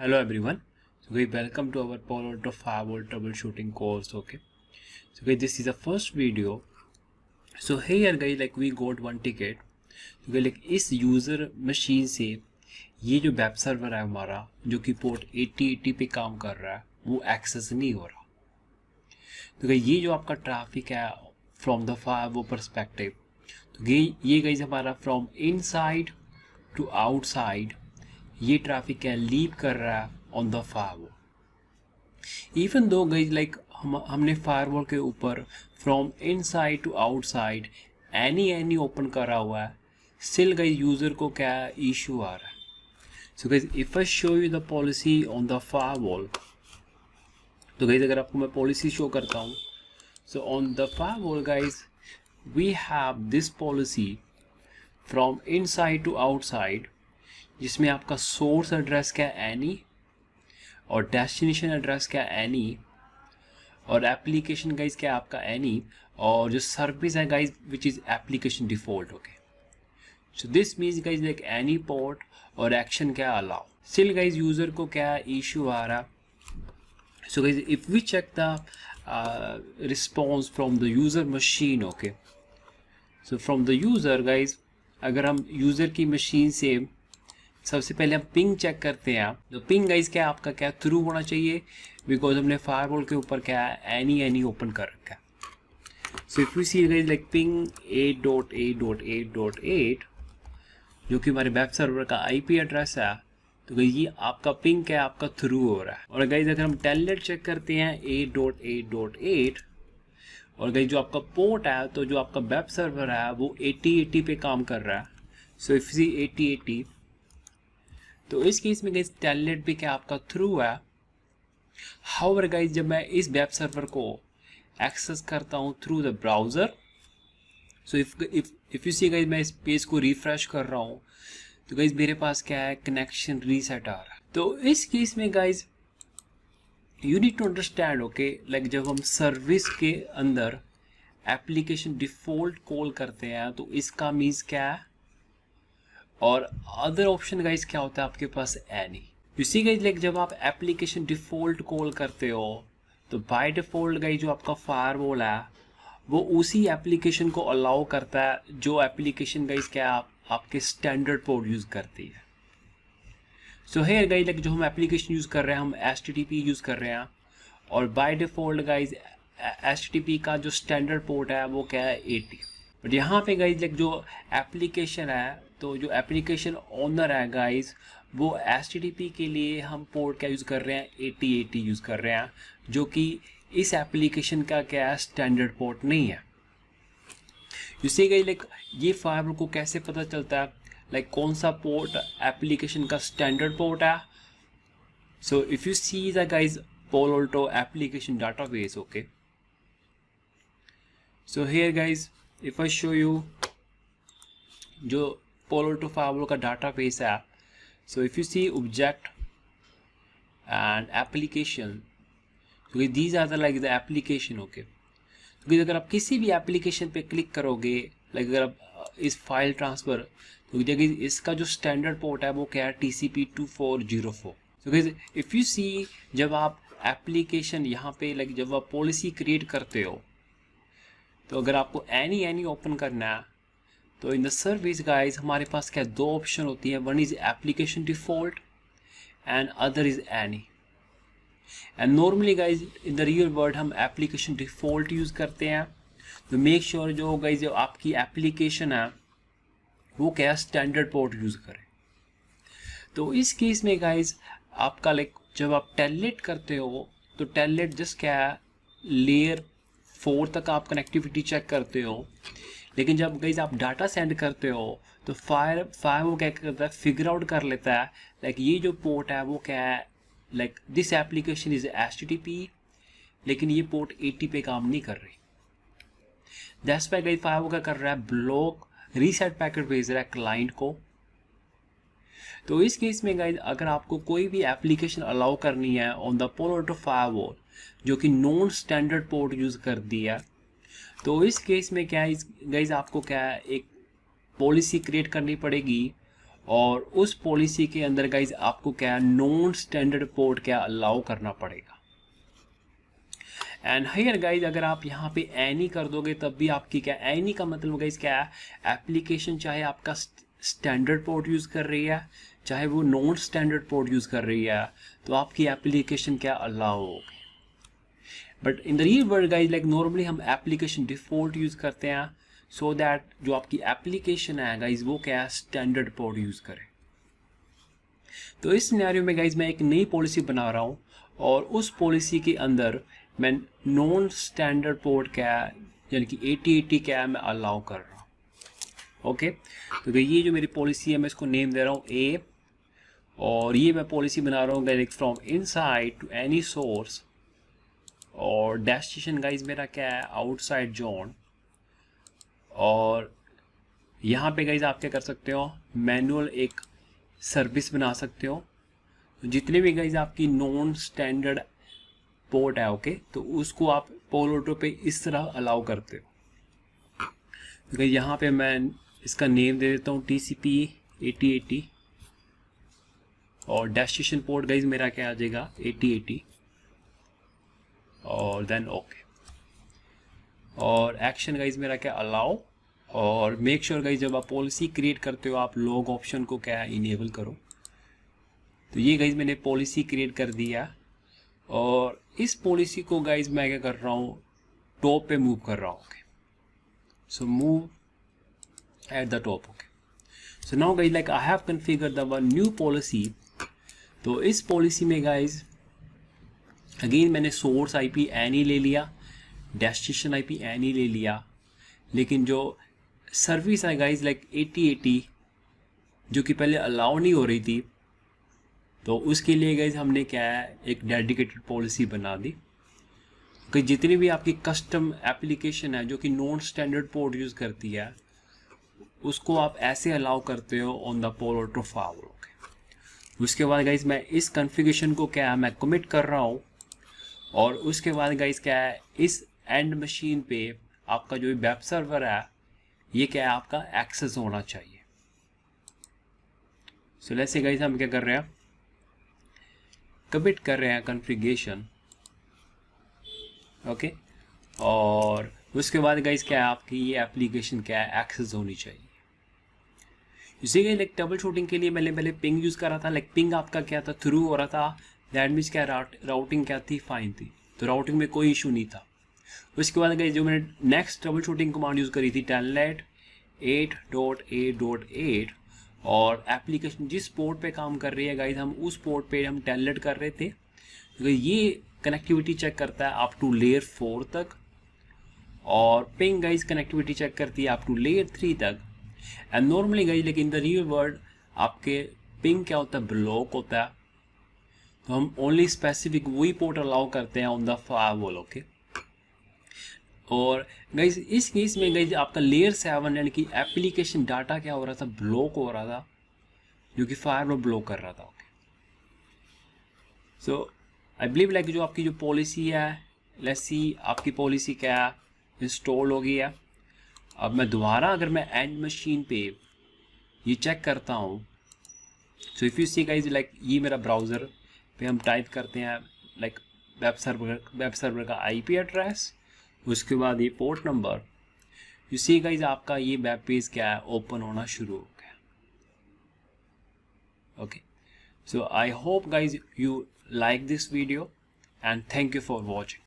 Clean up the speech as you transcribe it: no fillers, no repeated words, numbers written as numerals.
Hello everyone. So guys, welcome to our Palo Alto Firewall troubleshooting course. Okay. So guys, this is the first video. So here guys, like we got one ticket. So guys, like इस user machine से ये जो web server है हमारा जो कि port 8080 पे काम कर रहा है वो एक्सेस नहीं हो रहा. तो guys, ये जो आपका ट्रैफिक है फ्रॉम द फायरवॉल पर्सपेक्टिव, तो ये गाइज हमारा फ्रॉम इनसाइड टू आउटसाइड ये ट्रैफिक क्या लीव कर रहा है on the firewall. Even though guys like हमने फायरवॉल के ऊपर from inside to outside any open करा हुआ है, स्टिल गाइज यूज़र को क्या इशू आ रहा है. So guys if I show you the policy on the firewall, तो गाइज अगर आपको मैं पॉलिसी शो करता हूँ, so on the firewall guys we have this policy from inside to outside, जिसमें आपका सोर्स एड्रेस क्या एनी और डेस्टिनेशन एड्रेस क्या एनी और एप्लीकेशन गाइज क्या आपका एनी और जो सर्विस है guys which is application default. Okay, so this means guys like any port और एक्शन क्या अलाउ. स्टिल गाइज यूज़र को क्या इशू आ रहा. So guys if we check the response from the user machine. Okay, so from the user guys अगर हम user की machine से सबसे पहले हम पिंग चेक करते हैं, तो पिंग गाइज क्या आपका क्या थ्रू होना चाहिए, बिकॉज हमने फायरवॉल के ऊपर क्या एनी ओपन कर रखा है. So if you see guys like ping 8.8.8.8 जो कि हमारे वेब सर्वर का आईपी एड्रेस है, तो गाइज ये आपका पिंग क्या आपका थ्रू हो रहा है. और गाइज अगर हम टेलनेट चेक करते हैं 8.8.8 और गाइज जो आपका पोर्ट है, तो जो आपका वेब सर्वर है वो 8080 पे काम कर रहा है. सो इफ सी 8080, तो इस केस में गाइज टेलनेट भी क्या आपका थ्रू है. हाउएवर गाइज जब मैं इस वेब सर्वर को एक्सेस करता हूँ through the browser, so if you see guys मैं इस पेज को रिफ्रेश कर रहा हूँ, तो गाइज मेरे पास क्या है कनेक्शन रीसेट आ रहा है. तो इस केस में guys you need to understand. Okay, like जब हम सर्विस के अंदर एप्लीकेशन डिफॉल्ट कॉल करते हैं तो इसका मीन्स क्या है, और अदर ऑप्शन गाइज क्या होता है आपके पास any. You see guys like जब आप एप्लीकेशन डिफॉल्ट कॉल करते हो तो बाय डिफॉल्ट गाइज जो आपका फायरवॉल है वो उसी एप्लीकेशन को अलाउ करता है जो एप्लीकेशन गाइज क्या आपके स्टैंडर्ड पोर्ट यूज़ करती है. सो हेयर गाइज लाइक जो हम एप्लीकेशन यूज़ कर रहे हैं हम HTTP यूज़ कर रहे हैं, और बाय डिफॉल्ट गाइज HTTP का जो स्टैंडर्ड पोर्ट है वो क्या है 80. बट यहाँ पे गाइज लाइक जो एप्लीकेशन है, तो जो एप्लीकेशन ओनर है गाइज वो HTTP के लिए हम पोर्ट क्या यूज़ कर रहे हैं 8080 यूज़ कर रहे हैं, जो कि इस एप्लीकेशन का क्या स्टैंडर्ड पोर्ट नहीं है. इसी गाइज लाइक ये फायरवॉल को कैसे पता चलता है लाइक कौन सा पोर्ट एप्लीकेशन का स्टैंडर्ड पोर्ट है. So if you see the guys Palo Alto application database. Okay, so here guys if I show you जो Palo Alto Firewall का डाटाबेस है, so if you see object and application, क्योंकि these are the like the application. Okay, क्योंकि अगर आप किसी भी application पे क्लिक करोगे लाइक अगर आप इस फाइल ट्रांसफ़र, तो देखिए इसका जो स्टैंडर्ड पोर्ट है वो क्या है TCP 2404. तो इफ़ यू सी जब आप एप्लीकेशन यहाँ पे लाइक जब आप पॉलिसी क्रिएट करते हो, तो अगर आपको एनी ओपन करना है, तो इन द सर्विस गाइज हमारे पास क्या दो ऑप्शन होती हैं. One is application default and other is any. And normally guys in the real world हम एप्लीकेशन डिफॉल्ट यूज़ करते हैं. तो मेक श्योर जो गाइज जो आपकी एप्लीकेशन है वो क्या स्टैंडर्ड पोर्ट यूज़ करें. तो इस केस में गाइज आपका लाइक जब आप टेलनेट करते हो, तो टेलनेट जस्ट क्या है लेयर 4 तक आप कनेक्टिविटी चेक करते हो, लेकिन जब गाइज आप डाटा सेंड करते हो तो फायर वो क्या करता है फिगर आउट कर लेता है लाइक ये जो पोर्ट है वो क्या है like this application is HTTP, लेकिन ये पोर्ट 80 पे काम नहीं कर रही. दैट्स व्हाई गाइज फायर वो क्या कर रहा है ब्लॉक रीसेट पैकेट भेज रहा है क्लाइंट को. तो इस केस में गाइज अगर आपको कोई भी एप्लीकेशन अलाउ करनी है on the Palo Alto Firewall जो कि नॉन स्टैंडर्ड पोर्ट यूज़ कर दिया, तो इस केस में क्या है गाइज आपको क्या है एक पॉलिसी क्रिएट करनी पड़ेगी और उस पॉलिसी के अंदर गाइज आपको क्या नॉन स्टैंडर्ड पोर्ट क्या अलाउ करना पड़ेगा। एंड हायर गाइज अगर आप यहाँ पे एनी कर दोगे तब भी आपकी क्या, एनी का मतलब गाइज क्या है, एप्लीकेशन चाहे आपका स्टैंडर्ड पोर्ट यूज़ कर रही है चाहे वो नॉन स्टैंडर्ड पोर्ट यूज़ कर रही है, तो आपकी एप्लीकेशन क्या अलाउ होगी। But in the real world guys like normally हम एप्लीकेशन डिफॉल्ट यूज़ करते हैं सो दैट जो आपकी एप्लीकेशन है गाइज वो क्या स्टैंडर्ड पोर्ट यूज़ करे। तो इस सिनेरियो में गाइज मैं एक नई पॉलिसी बना रहा हूँ और उस पॉलिसी के अंदर मैं नॉन स्टैंडर्ड पोर्ट क्या यानी कि 8080 क्या मैं अलाउ कर रहा हूँ। ओके, तो ये जो मेरी पॉलिसी है मैं इसको नेम दे रहा हूँ ए, और ये मैं पॉलिसी बना रहा हूँ direct from inside to any source, और डेस्टिनेशन गाइज मेरा क्या है आउटसाइड जोन। और यहाँ पे गाइज आप क्या कर सकते हो, मैनुअल एक सर्विस बना सकते हो। तो जितने भी गाइज आपकी नॉन स्टैंडर्ड पोर्ट है ओके, तो उसको आप पोलोटो पे इस तरह अलाउ करते हो। तो यहाँ पे मैं इसका नेम दे देता हूँ TCP 8080, और डेस्टिनेशन पोर्ट गाइज मेरा क्या आ जाएगा 8080, और देन ओके। और एक्शन गाइज मेरा क्या अलाउ, और मेक श्योर गाइज जब आप पॉलिसी क्रिएट करते हो आप लॉग ऑप्शन को क्या इनेबल करो। तो ये गाइज मैंने पॉलिसी क्रिएट कर दिया, और इस पॉलिसी को गाइज मैं क्या कर रहा हूँ टॉप पे मूव कर रहा हूँ। Okay, so move at the top. Okay, so now guys like I have configured the one new policy. तो इस पॉलिसी में गाइज अगेन मैंने सोर्स IP एनी ले लिया, डेस्टिनेशन IP एनी ले लिया, लेकिन जो सर्विस है गाइज लाइक 8080 जो कि पहले अलाउ नहीं हो रही थी, तो उसके लिए गाइज हमने क्या है एक डेडिकेटेड पॉलिसी बना दी कि जितनी भी आपकी कस्टम एप्लीकेशन है जो कि नॉन स्टैंडर्ड पोर्ट यूज़ करती है उसको आप ऐसे अलाउ करते हो ऑन द पोलोटो फाइल। ओके, उसके बाद गाइज मैं इस कॉन्फ़िगरेशन को क्या है मैं कमिट कर रहा हूँ, और उसके बाद गाइज क्या है इस एंड मशीन पे आपका जो वेब सर्वर है ये क्या है आपका एक्सेस होना चाहिए। सो लेट्स से गाइज हम क्या कर रहे हैं कमिट कर रहे हैं कॉन्फ़िगरेशन। ओके, और उसके बाद गाइज क्या है आपकी ये एप्लीकेशन क्या है एक्सेस होनी चाहिए। इसी के लाइक ट्रबल शूटिंग के लिए मैंने पहले पिंग यूज़ करा था, लाइक पिंग आपका क्या था थ्रू हो रहा था, दैट मीन्स क्या राउटिंग क्या थी फाइन थी, तो राउटिंग में कोई इशू नहीं था। उसके बाद गाइज जो मैंने next trouble shooting command use करी थी टेलनेट 8.8.8, और एप्लीकेशन जिस पोर्ट पे काम कर रही है गाइज हम उस पोर्ट पे हम टेलनेट कर रहे थे, क्योंकि ये कनेक्टिविटी चेक करता है अप टू लेयर 4 तक, और पिंग गाइज कनेक्टिविटी चेक करती है अप टू लेयर 3 तक। एंड नॉर्मली गाइज लेकिन इन द रियल वर्ल्ड आपके पिंग क्या होता है ब्लॉक होता है, तो हम ओनली स्पेसिफिक वही पोर्ट अलाउ करते हैं ऑन द फायरवॉल। ओके, और गाइज इस केस में गाइज आपका लेयर 7 यानी कि एप्लीकेशन डाटा क्या हो रहा था ब्लॉक हो रहा था, जो कि फायरवॉल ब्लॉक कर रहा था। Okay, so I believe like जो आपकी जो पॉलिसी है लेट्स सी आपकी पॉलिसी क्या इंस्टॉल हो गई है। अब मैं दोबारा अगर मैं एंड मशीन पे ये चेक करता हूँ, so if you see guys like ये मेरा ब्राउज़र पे हम टाइप करते हैं लाइक वेब सर्वर का IP एड्रेस, उसके बाद ये port number, you see guys आपका ये वेब पेज क्या है ओपन होना शुरू हो गया। Okay, so I hope guys you like this video and thank you for watching.